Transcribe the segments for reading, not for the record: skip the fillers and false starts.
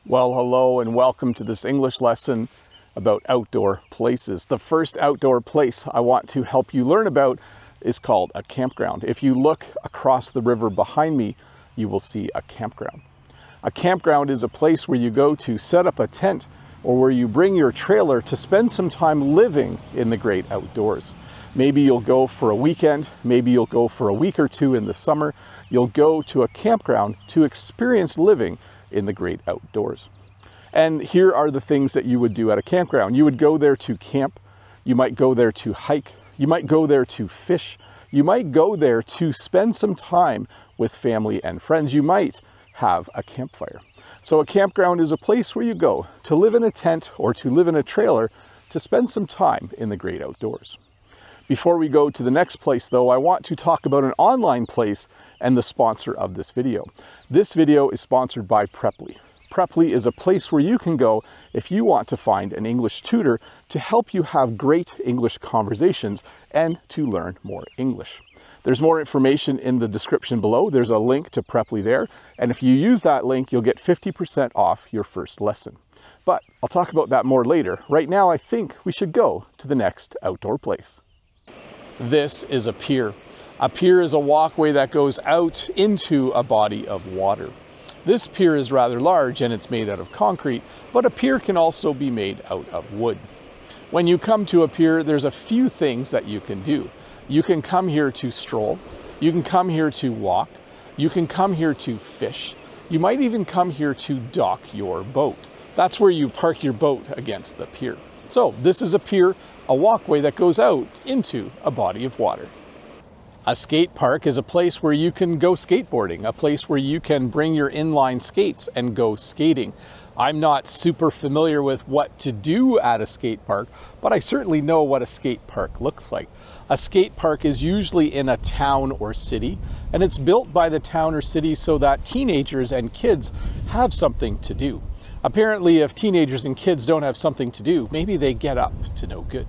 Well, hello and welcome to this English lesson about outdoor places. The first outdoor place I want to help you learn about is called a campground. If you look across the river behind me, you will see a campground. A campground is a place where you go to set up a tent or where you bring your trailer to spend some time living in the great outdoors. Maybe you'll go for a weekend, maybe you'll go for a week or two in the summer. You'll go to a campground to experience living in the great outdoors. And here are the things that you would do at a campground. You would go there to camp, you might go there to hike, you might go there to fish, you might go there to spend some time with family and friends, you might have a campfire. So a campground is a place where you go to live in a tent or to live in a trailer to spend some time in the great outdoors. Before we go to the next place though, I want to talk about an online place and the sponsor of this video. This video is sponsored by Preply. Preply is a place where you can go if you want to find an English tutor to help you have great English conversations and to learn more English. There's more information in the description below. There's a link to Preply there. And if you use that link, you'll get 50% off your first lesson. But I'll talk about that more later. Right now, I think we should go to the next outdoor place. This is a pier. A pier is a walkway that goes out into a body of water. This pier is rather large and it's made out of concrete, but a pier can also be made out of wood. When you come to a pier, there's a few things that you can do. You can come here to stroll, you can come here to walk, you can come here to fish, you might even come here to dock your boat. That's where you park your boat against the pier. So this is a pier, a walkway that goes out into a body of water. A skate park is a place where you can go skateboarding, a place where you can bring your inline skates and go skating. I'm not super familiar with what to do at a skate park, but I certainly know what a skate park looks like. A skate park is usually in a town or city, and it's built by the town or city so that teenagers and kids have something to do. Apparently, if teenagers and kids don't have something to do, maybe they get up to no good.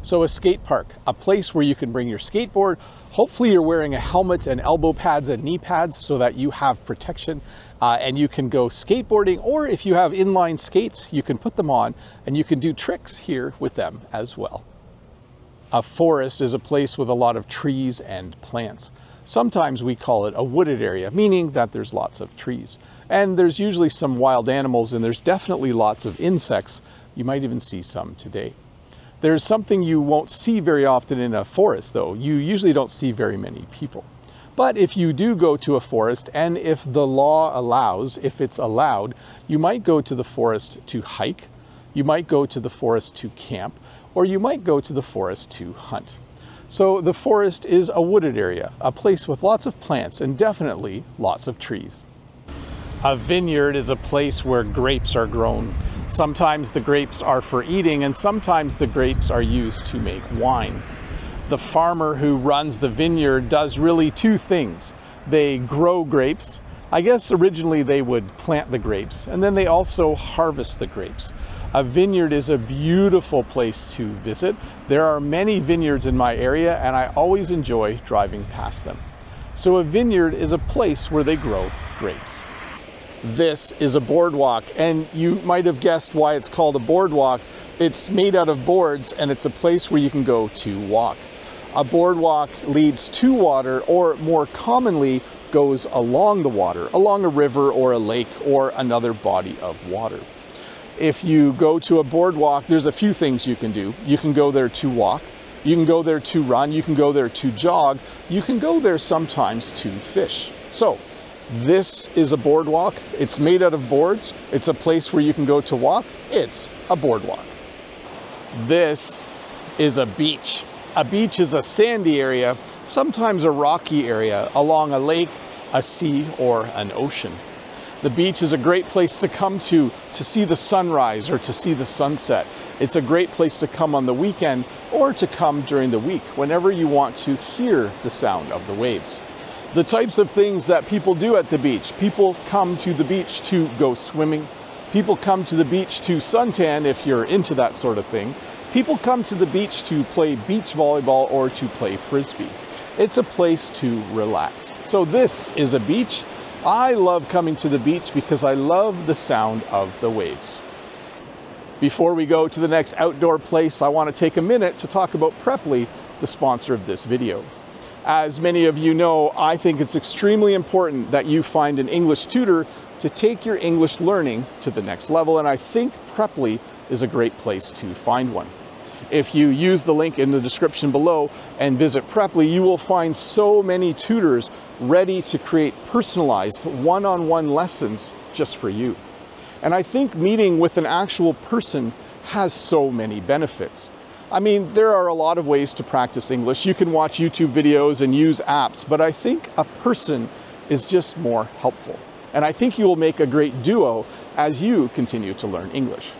So a skate park, a place where you can bring your skateboard. Hopefully you're wearing a helmet and elbow pads and knee pads so that you have protection and you can go skateboarding, or if you have inline skates, you can put them on and you can do tricks here with them as well. A forest is a place with a lot of trees and plants. Sometimes we call it a wooded area, meaning that there's lots of trees. And there's usually some wild animals and there's definitely lots of insects. You might even see some today. There's something you won't see very often in a forest though. You usually don't see very many people. But if you do go to a forest, and if the law allows, if it's allowed, you might go to the forest to hike, you might go to the forest to camp, or you might go to the forest to hunt. So the forest is a wooded area, a place with lots of plants and definitely lots of trees. A vineyard is a place where grapes are grown. Sometimes the grapes are for eating and sometimes the grapes are used to make wine. The farmer who runs the vineyard does really two things. They grow grapes. I guess originally they would plant the grapes, and then they also harvest the grapes. A vineyard is a beautiful place to visit. There are many vineyards in my area and I always enjoy driving past them. So a vineyard is a place where they grow grapes. This is a boardwalk, and you might have guessed why it's called a boardwalk. It's made out of boards and it's a place where you can go to walk. A boardwalk leads to water, or more commonly goes along the water, along a river or a lake or another body of water. If you go to a boardwalk, there's a few things you can do. You can go there to walk, you can go there to run, you can go there to jog, you can go there sometimes to fish. So this is a boardwalk. It's made out of boards. It's a place where you can go to walk. It's a boardwalk. This is a beach. A beach is a sandy area, sometimes a rocky area along a lake, a sea, or an ocean. The beach is a great place to come to see the sunrise or to see the sunset. It's a great place to come on the weekend or to come during the week, whenever you want to hear the sound of the waves. The types of things that people do at the beach. People come to the beach to go swimming. People come to the beach to suntan if you're into that sort of thing. People come to the beach to play beach volleyball or to play frisbee. It's a place to relax. So this is a beach. I love coming to the beach because I love the sound of the waves. Before we go to the next outdoor place, I want to take a minute to talk about Preply, the sponsor of this video. As many of you know, I think it's extremely important that you find an English tutor to take your English learning to the next level, and I think Preply is a great place to find one. If you use the link in the description below and visit Preply, you will find so many tutors ready to create personalized one-on-one lessons just for you. And I think meeting with an actual person has so many benefits. I mean, there are a lot of ways to practice English. You can watch YouTube videos and use apps, but I think a person is just more helpful. And I think you will make a great duo as you continue to learn English.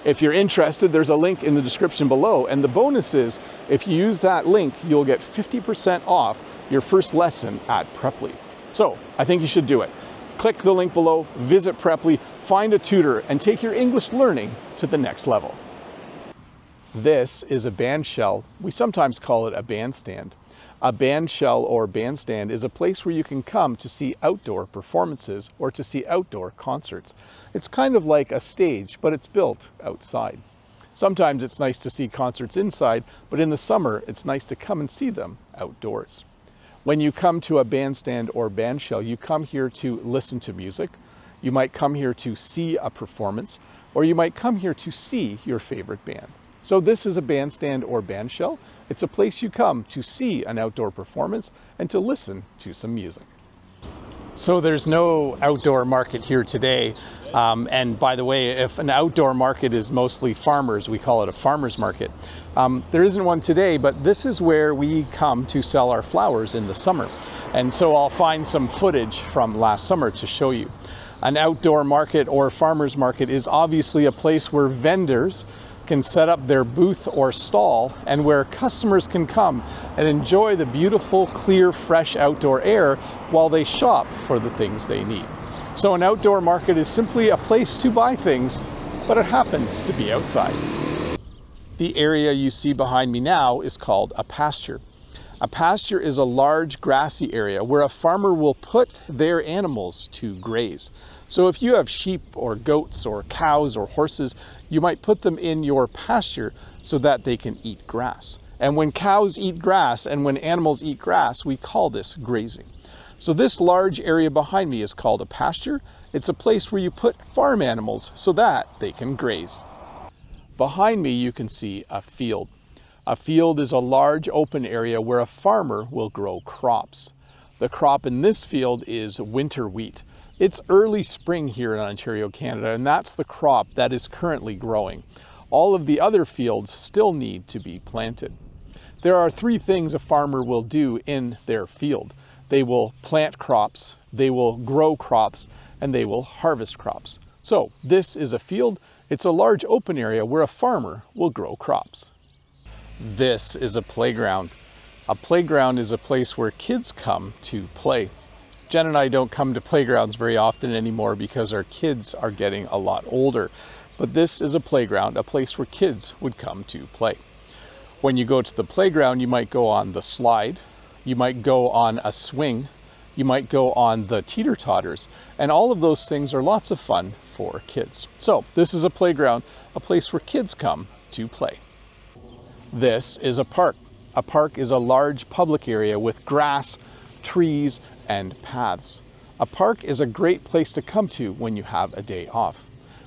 If you're interested, there's a link in the description below, and the bonus is, if you use that link, you'll get 50% off your first lesson at Preply. So, I think you should do it. Click the link below, visit Preply, find a tutor, and take your English learning to the next level. This is a bandshell. We sometimes call it a bandstand. A bandshell or bandstand is a place where you can come to see outdoor performances or to see outdoor concerts. It's kind of like a stage, but it's built outside. Sometimes it's nice to see concerts inside, but in the summer, it's nice to come and see them outdoors. When you come to a bandstand or bandshell, you come here to listen to music. You might come here to see a performance, or you might come here to see your favorite band. So this is a bandstand or bandshell. It's a place you come to see an outdoor performance and to listen to some music. So there's no outdoor market here today. And by the way, if an outdoor market is mostly farmers, we call it a farmer's market. There isn't one today, but this is where we come to sell our flowers in the summer. And so I'll find some footage from last summer to show you. An outdoor market or farmer's market is obviously a place where vendors can set up their booth or stall and where customers can come and enjoy the beautiful, clear, fresh outdoor air while they shop for the things they need. So an outdoor market is simply a place to buy things, but it happens to be outside. The area you see behind me now is called a pasture. A pasture is a large grassy area where a farmer will put their animals to graze. So if you have sheep or goats or cows or horses, you might put them in your pasture so that they can eat grass. And when cows eat grass and when animals eat grass, we call this grazing. So this large area behind me is called a pasture. It's a place where you put farm animals so that they can graze. Behind me, you can see a field. A field is a large open area where a farmer will grow crops. The crop in this field is winter wheat. It's early spring here in Ontario, Canada, and that's the crop that is currently growing. All of the other fields still need to be planted. There are three things a farmer will do in their field. They will plant crops, they will grow crops, and they will harvest crops. So this is a field. It's a large open area where a farmer will grow crops. This is a playground. A playground is a place where kids come to play. Jen and I don't come to playgrounds very often anymore because our kids are getting a lot older. But this is a playground, a place where kids would come to play. When you go to the playground, you might go on the slide, you might go on a swing, you might go on the teeter-totters, and all of those things are lots of fun for kids. So this is a playground, a place where kids come to play. This is a park. A park is a large public area with grass, trees, and paths. A park is a great place to come to when you have a day off.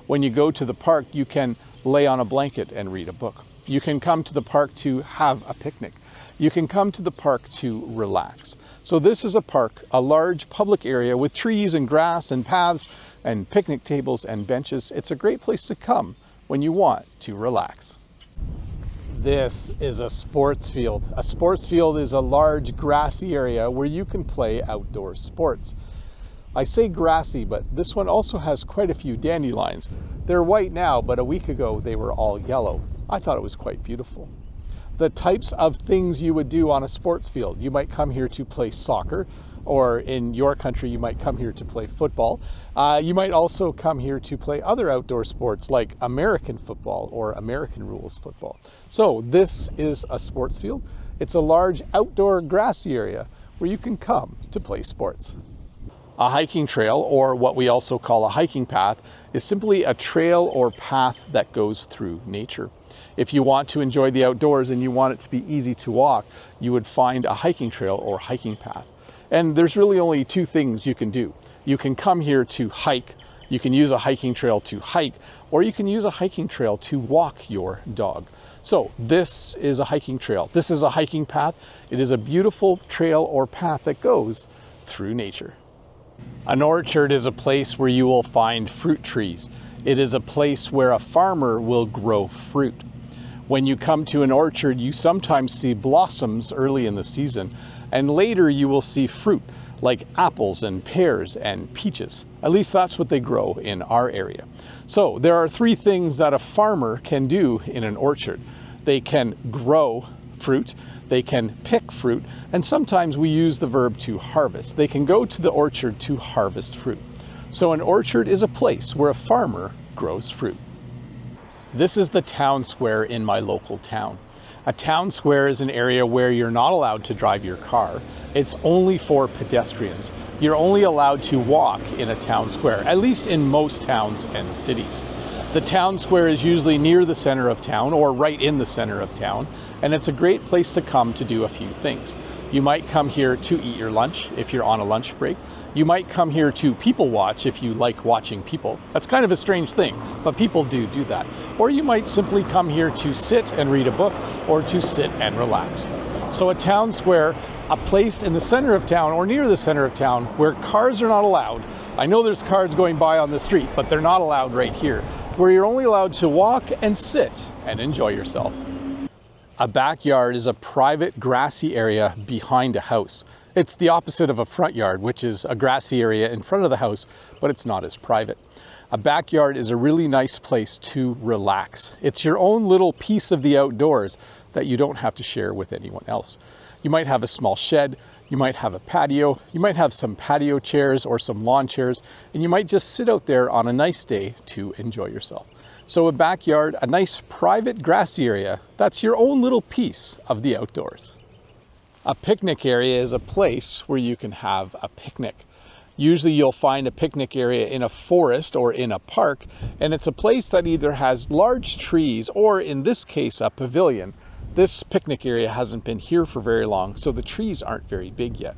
When you go to the park, you can lay on a blanket and read a book. You can come to the park to have a picnic. You can come to the park to relax. So this is a park, a large public area with trees and grass and paths and picnic tables and benches. It's a great place to come when you want to relax. This is a sports field. A sports field is a large grassy area where you can play outdoor sports. I say grassy, but this one also has quite a few dandelions. They're white now, but a week ago they were all yellow. I thought it was quite beautiful. The types of things you would do on a sports field. You might come here to play soccer, or in your country, you might come here to play football. You might also come here to play other outdoor sports like American football or American rules football. So this is a sports field. It's a large outdoor grassy area where you can come to play sports. A hiking trail, or what we also call a hiking path, is simply a trail or path that goes through nature. If you want to enjoy the outdoors and you want it to be easy to walk, you would find a hiking trail or hiking path. And there's really only two things you can do. You can come here to hike, you can use a hiking trail to hike, or you can use a hiking trail to walk your dog. So this is a hiking trail. This is a hiking path. It is a beautiful trail or path that goes through nature. An orchard is a place where you will find fruit trees. It is a place where a farmer will grow fruit. When you come to an orchard, you sometimes see blossoms early in the season, and later you will see fruit like apples and pears and peaches. At least that's what they grow in our area. So there are three things that a farmer can do in an orchard. They can grow fruit, they can pick fruit, and sometimes we use the verb to harvest. They can go to the orchard to harvest fruit. So an orchard is a place where a farmer grows fruit. This is the town square in my local town. A town square is an area where you're not allowed to drive your car. It's only for pedestrians. You're only allowed to walk in a town square, at least in most towns and cities. The town square is usually near the center of town or right in the center of town, and it's a great place to come to do a few things. You might come here to eat your lunch if you're on a lunch break. You might come here to people watch if you like watching people. That's kind of a strange thing, but people do that. Or you might simply come here to sit and read a book or to sit and relax. So a town square, a place in the center of town or near the center of town where cars are not allowed. I know there's cars going by on the street, but they're not allowed right here, where you're only allowed to walk and sit and enjoy yourself. A backyard is a private grassy area behind a house. It's the opposite of a front yard, which is a grassy area in front of the house, but it's not as private. A backyard is a really nice place to relax. It's your own little piece of the outdoors that you don't have to share with anyone else. You might have a small shed, you might have a patio, you might have some patio chairs or some lawn chairs, and you might just sit out there on a nice day to enjoy yourself. So a backyard, a nice private grassy area, that's your own little piece of the outdoors. A picnic area is a place where you can have a picnic. Usually you'll find a picnic area in a forest or in a park, and it's a place that either has large trees or, in this case, a pavilion. This picnic area hasn't been here for very long, so the trees aren't very big yet.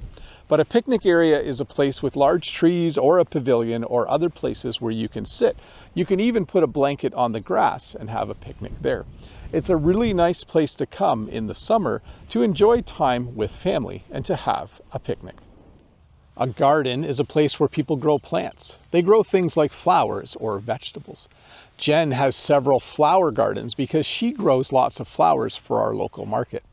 But a picnic area is a place with large trees or a pavilion or other places where you can sit. You can even put a blanket on the grass and have a picnic there. It's a really nice place to come in the summer to enjoy time with family and to have a picnic. A garden is a place where people grow plants. They grow things like flowers or vegetables. Jen has several flower gardens because she grows lots of flowers for our local market.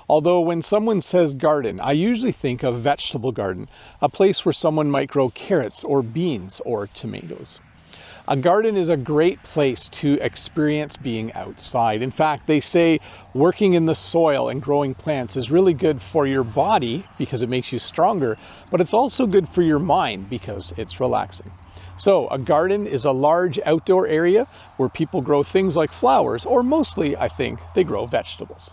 Although when someone says garden, I usually think of vegetable garden, a place where someone might grow carrots or beans or tomatoes. A garden is a great place to experience being outside. In fact, they say working in the soil and growing plants is really good for your body because it makes you stronger, but it's also good for your mind because it's relaxing. So a garden is a large outdoor area where people grow things like flowers, or mostly, I think, they grow vegetables.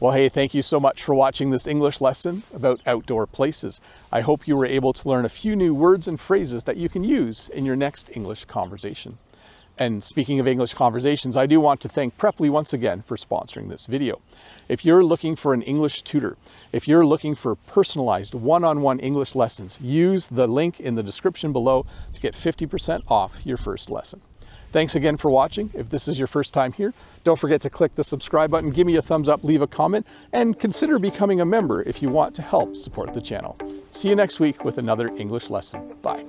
Well, hey, thank you so much for watching this English lesson about outdoor places. I hope you were able to learn a few new words and phrases that you can use in your next English conversation. And speaking of English conversations, I do want to thank Preply once again for sponsoring this video. If you're looking for an English tutor, if you're looking for personalized one-on-one English lessons, use the link in the description below to get 50% off your first lesson. Thanks again for watching. If this is your first time here, don't forget to click the subscribe button, give me a thumbs up, leave a comment, and consider becoming a member if you want to help support the channel. See you next week with another English lesson. Bye.